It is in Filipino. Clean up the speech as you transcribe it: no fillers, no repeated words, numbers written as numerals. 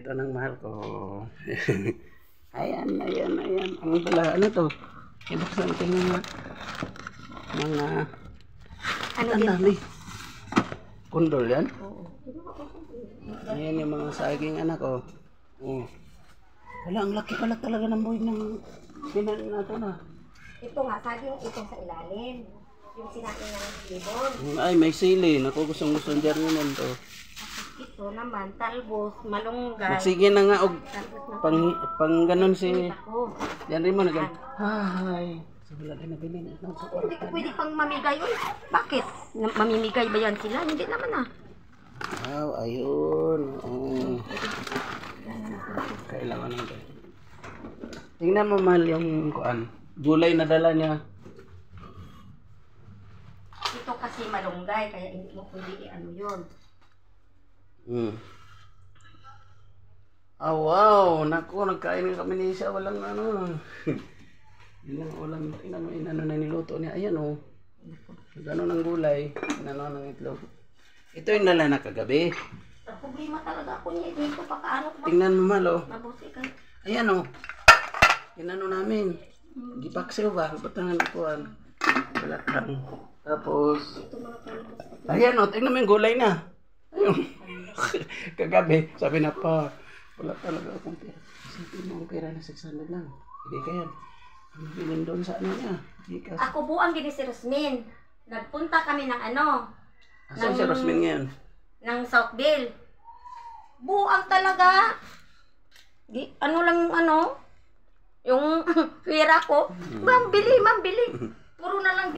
ito ng mahal ko. Ayan. Ang pala, ano to? Ibuksan ko ng mga... Ano ang din? dami. Kundol yan? Oo. Ayan yung mga saging anak ko. Oh. Wala, ang laki pala talaga ng buhay ng pinan natin ah. Ito nga, saging ito sa ilalim. Yung sinain ng libon. Ay, may sili. Naku, gusto ng germinan to. Ito naman, talbos, malunggay. Magsige na nga og Talbos na pang ganon si... ako. Yan rin mo na gan. Hi. So, wala rin nabili na ito. Hindi ko pwede pang mamigay. Uy, bakit? Mamimigay ba yan sila? Hindi naman ah. Wow, ayun. Oh. Kailangan natin. Tingnan mo mahal yung kuan. Gulay na dala niya. Ito kasi malunggay, kaya hindi mo pwede ano yun. Ah, wow. Naku, nagkain kami ni siya. Walang ano. Ilang ulam. Tingnan mo, inano na niluto niya. Ayan oh. Gano'n ng gulay. Inano ng itlog. Ito yung dala na kagabi. Ang problema talaga ako niya. Dito pa kaano ko. Tingnan mo malo. Mabuti ka. Ayan oh. Inano namin. Gipaksiw ba? Batangan kuan. Balakang. Tapos. Ito mga talbos. Ayan oh. Tingnan mo yung gulay na. Ayun. Kagabi. Sabi na pa. Wala talaga akong pera. Isipin mo ang pera na 600 lang. Hindi kaya. Ang bilhin doon sa ano niya. Gikas. Ako buang gini si Rosmin. Nagpunta kami ng ano. Asan si Rosmin ngayon? Ng Southville. Buang talaga. Ano lang yung ano. Yung pera ko. Ma'am, bili. Puro na lang